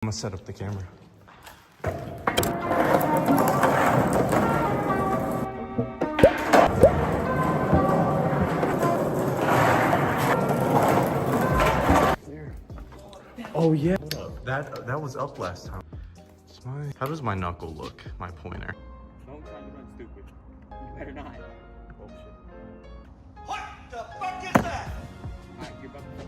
I'm gonna set up the camera. Oh yeah. That was up last time. How does my knuckle look? My pointer. Don't try to run stupid. You better not. Oh shit. What the fuck is that? Alright, you're about to.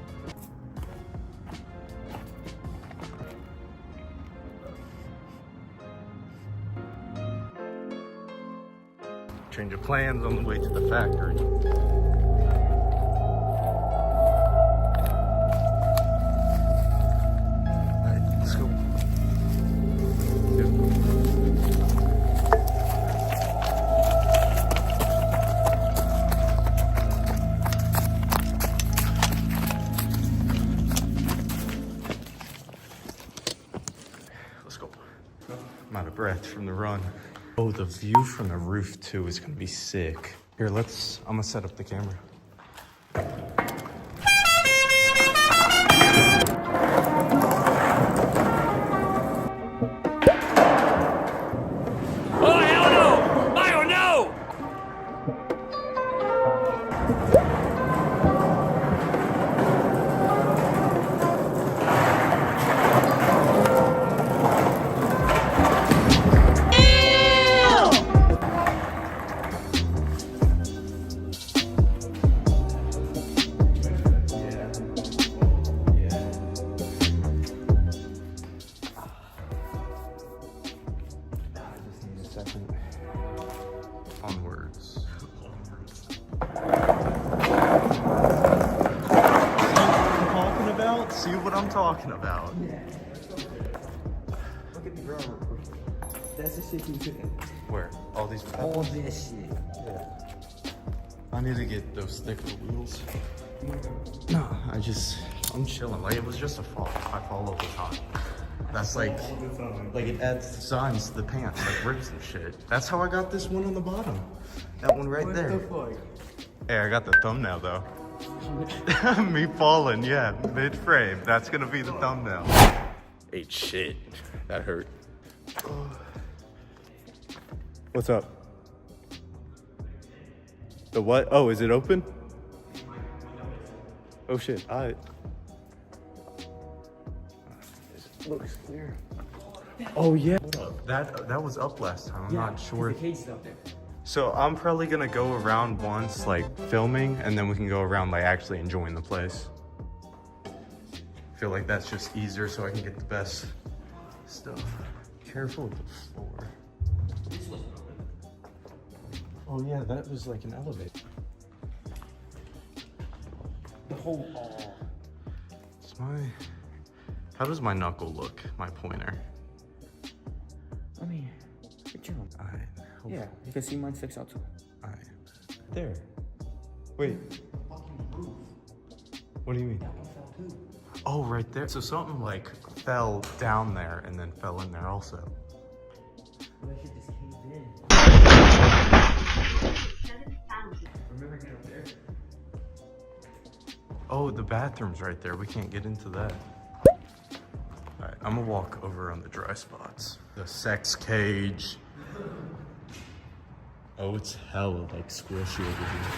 Change of plans on the way to the factory. Alright, let's go. Let's go. I'm out of breath from the run. Oh, the view from the roof too is gonna be sick. Here, I'm gonna set up the camera. Oh hell no! Mario, no! Onwards. See what I'm talking about? Look at the ground. That's the shit you cooking. Where? All these All this shit. Yeah. I need to get those thicker wheels. No, I'm chilling. Like, it was just a fall. I fall all the time. That's like it adds designs to the pants, like rips and shit. That's how I got this one on the bottom. That one right there. Hey, I got the thumbnail though. Me falling, yeah, mid-frame. That's gonna be the thumbnail. Ate shit. That hurt. What's up? The what? Oh, is it open? Oh shit, alright. Looks clear. Oh yeah. That was up last time. I'm not sure. The cage is up there. So I'm probably gonna go around once, like filming, and then we can go around like actually enjoying the place. I feel like that's just easier so I can get the best stuff. Careful with the floor. Oh yeah, that was like an elevator. The whole. It's how does my knuckle look? My pointer. I mean, you're chilling. Alright. Yeah, you can see mine sticks out too. Alright. There. Wait. What do you mean? Oh, right there. So something like fell down there and then fell in there also. That shit just caved in. Remember getting up there? Oh, the bathroom's right there. We can't get into that. Alright, I'm gonna walk over on the dry spots. The sex cage. Oh, it's hella like squishy over here.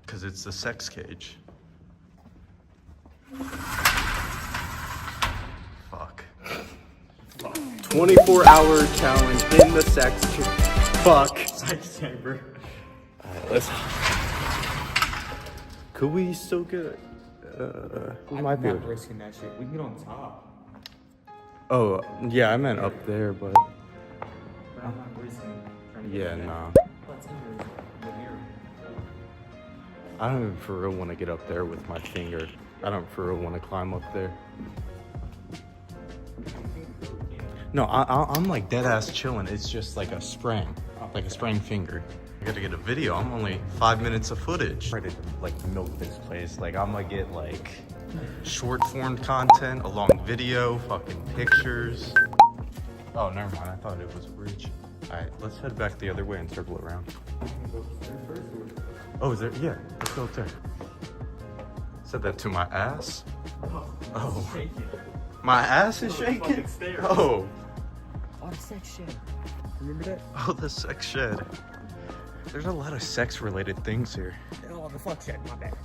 Cause it's the sex cage. Fuck. 24-hour challenge in the sex chamber. Alright, let's. Could we still get? We might be. I'm not risking that shit. We can get on top. Oh, yeah, I meant up there, but. But I'm not risking trying to Yeah, get nah. What's in the mirror? I don't even for real want to get up there with my finger. I don't for real want to climb up there. No, I'm like dead ass chilling. It's just like a sprain, like a sprained finger. I gotta get a video. I'm only 5 minutes of footage. Ready to like milk this place. Like I'm gonna get like short form content, a long video, fucking pictures. Oh, never mind. I thought it was a bridge. All right, let's head back the other way and circle around. Oh, is there? Yeah, let's go up there. Said that to my ass. Oh. Shaking. My ass is Fucking shaking? stairs. Oh. Oh, the sex shed. Remember that? Oh, the sex shed. There's a lot of sex-related things here. Oh, the fuck shed. My bad.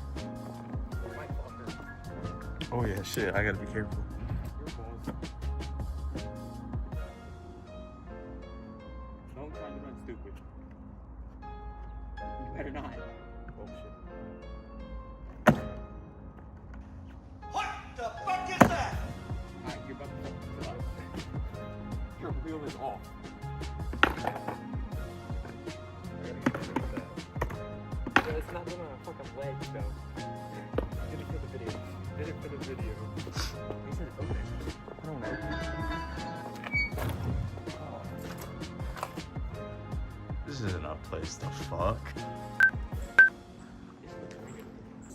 My fault. Oh yeah, shit. I gotta be careful. Don't try to run stupid. You better not. Oh shit. What the fuck is that? Alright, you're about to fuck us. Your wheel is off. It's not doing a fucking leg though. Did it for the video. Did it for the video. He said open. I don't know. This isn't a place to fuck.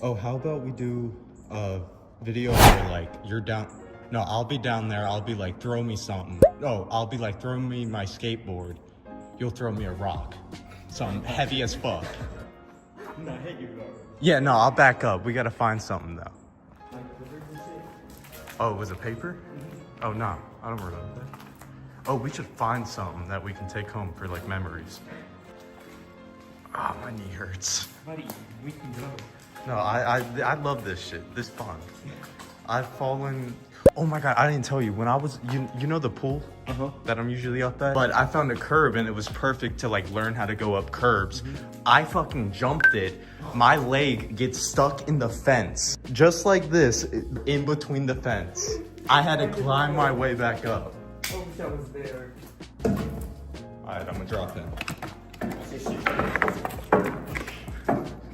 Oh, how about we do a video where like you're down. No, I'll be down there. I'll be like, throw me something. No, I'll be like, throw me my skateboard. You'll throw me a rock. Something heavy as fuck. I'm not hit you though. Yeah, no, I'll back up. We gotta find something though. Oh, was it paper? Oh, no, I don't remember that. Oh, we should find something that we can take home for like memories. Oh, my knee hurts. Buddy, we can go. No, I love this shit. This fun. I've fallen. Oh my god, I didn't tell you when I was you know the pool that I'm usually up at. But I found a curb and it was perfect to like learn how to go up curbs. I fucking jumped it. My leg gets stuck in the fence, just like this, in between the fence. I had to climb my way back up. I wish I was there. All right, I'm gonna drop him.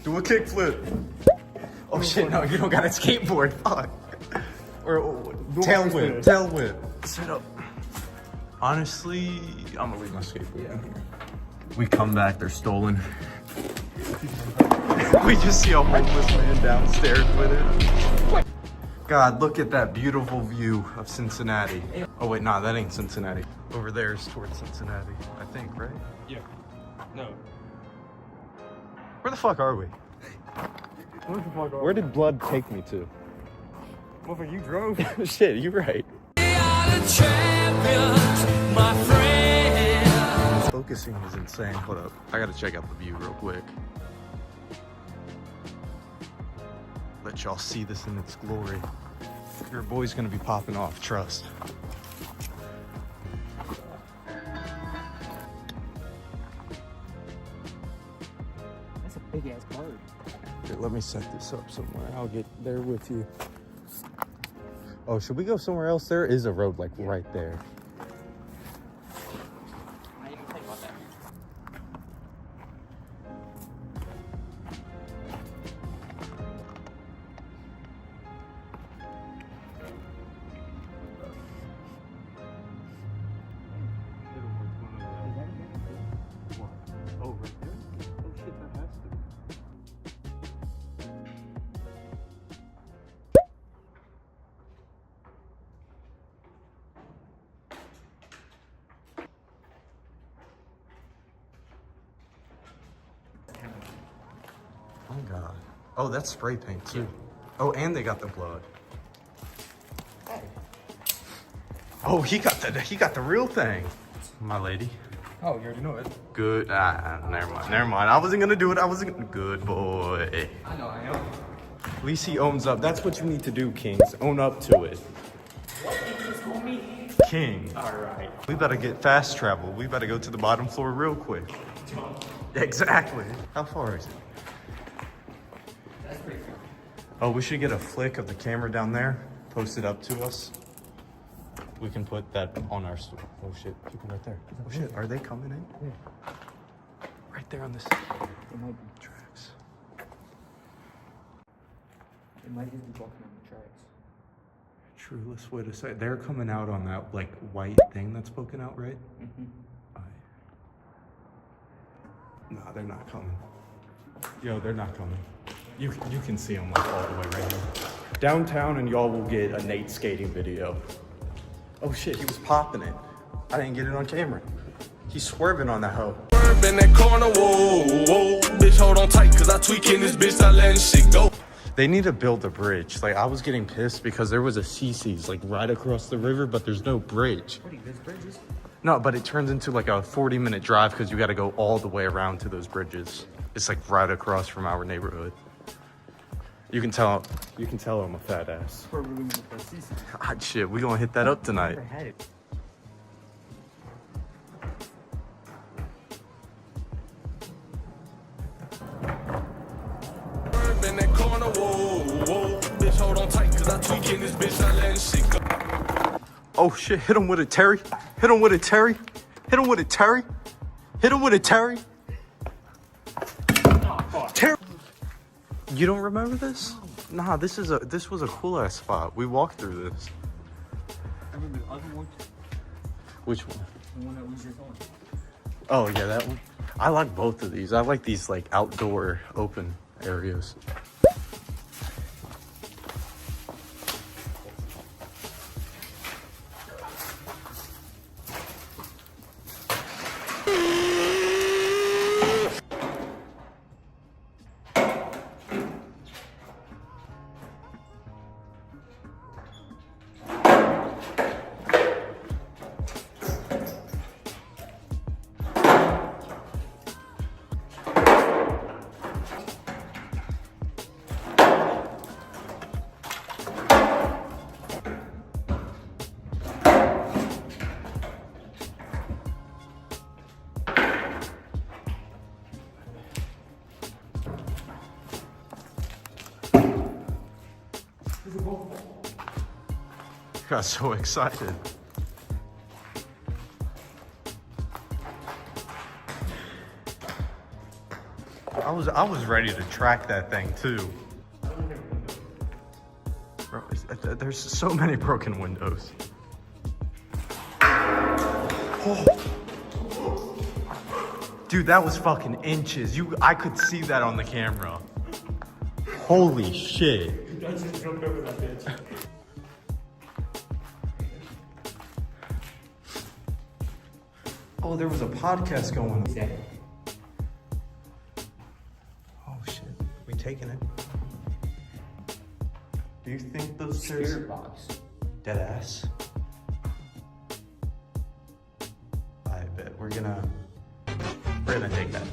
Do a kickflip. Oh shit, no, you don't got a skateboard. Fuck. Or tail whip, tail whip. Sit up. Honestly, I'm gonna leave my skateboard in here. We come back, they're stolen. We just see a homeless man downstairs with it. God, look at that beautiful view of Cincinnati. Oh wait, nah, that ain't Cincinnati. Over there is towards Cincinnati, I think, right? Yeah. No. Where the fuck are we? What the fuck? Where did blood take me to? Motherfucker, you drove. Shit, you're right. Focusing is insane. Hold up. I gotta check out the view real quick. Let y'all see this in its glory. Your boy's gonna be popping off, trust. That's a big ass bird. Here, let me set this up somewhere. I'll get there with you. Oh, should we go somewhere else? There is a road like right there. I didn't even think about that. Oh, right there? Oh shit, that has to be. Oh god. Oh, that's spray paint too. Oh, and they got the blood. Oh, he got the real thing. My lady. Oh, you already know it. Good. Never mind. Never mind. I wasn't gonna do it. Good boy. I know, I know. At least he owns up. That's what you need to do, Kings. Own up to it. What did you just call me? King. Alright. We better get fast travel. We better go to the bottom floor real quick. Exactly. How far is it? That's pretty cool. Oh, we should get a flick of the camera down there. Post it up to us. We can put that on our store. Oh shit, people right there. Oh shit, are they coming in? Yeah. Right there on this It might be. tracks. It might just be walking on the tracks. True, let's wait a second. They're coming out on that like white thing that's poking out, right? Mm-hmm. Nah, they're not coming. Yo, they're not coming. You can see them like all the way right here. Downtown and y'all will get a Nate skating video. Oh shit, he was popping it. I didn't get it on camera. He's swerving on that hoe. In that corner, whoa, whoa, bitch, hold on tight, cause I tweak in this bitch, I letting shit go. They need to build a bridge. Like, I was getting pissed because there was a CC's like right across the river, but there's no bridge. There's bridges. No, but it turns into like a 40-minute drive because you got to go all the way around to those bridges. It's like right across from our neighborhood. You can tell I'm a fat ass. We're really gonna play CC. Ah, shit, we gonna hit that up tonight. Never had it. In that corner, whoa, whoa. Bitch, hold on tight, cause I tweak in this bitch, I let shit go. Oh shit, hit him with it, Terry. Hit him with it, Terry. Hit him with it, Terry. Hit him with it, Terry. Terry. You don't remember this? Nah, this was a cool ass spot. We walked through this. I remember the other one. Which one? The one that was just on. Oh yeah, that one. I like both of these. I like these like outdoor open areas. Got so excited. I was ready to track that thing too. Bro, there's so many broken windows. Oh. Dude, that was fucking inches. I could see that on the camera. Holy shit. I just jumped over that bitch. Oh, there was a podcast going on. Oh shit, we taking it. Do you think those chairs? Spirit box. Dead ass. I bet we're gonna take that.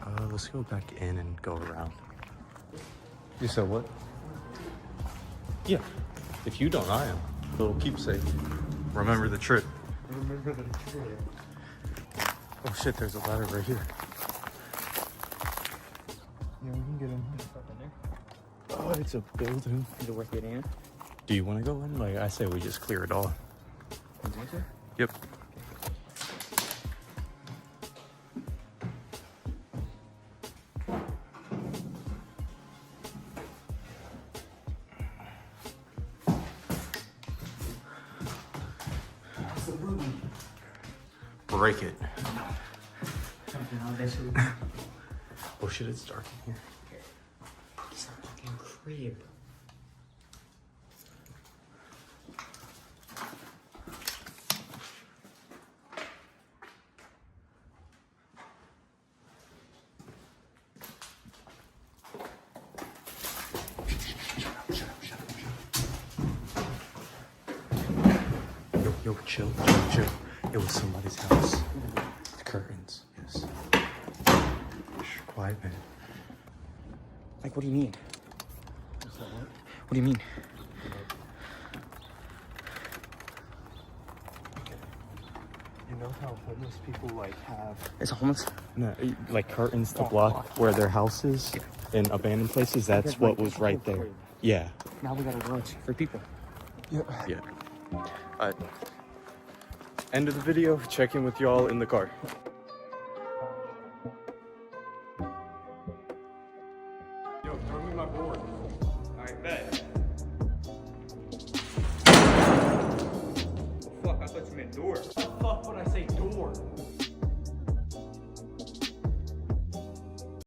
Alright, let's go back in and go around. You said what? Yeah. If you don't, I am. Little keepsake. Remember the trip. Remember the trip. Oh shit, there's a ladder right here. Yeah, we can get in. Oh, it's a building. Is it worth getting in? Do you want to go in? Like, I say we just clear it all. You think so? Yep. Break it. Oh shit, it's dark in here. It's a fucking crib. Yo, chill. It was somebody's house. The curtains, yes. Shh, quiet, man. Like, what do you mean? What do you mean? You know how homeless people like have It's a homeless. no, like curtains to block where their house is in abandoned places? That's what was right there. Yeah. Now we got a garage for people. Yeah. Alright. End of the video. Check in with y'all in the car. Yo, throw me my board. Alright, bet. Fuck, I thought you meant door. What the fuck would I say door?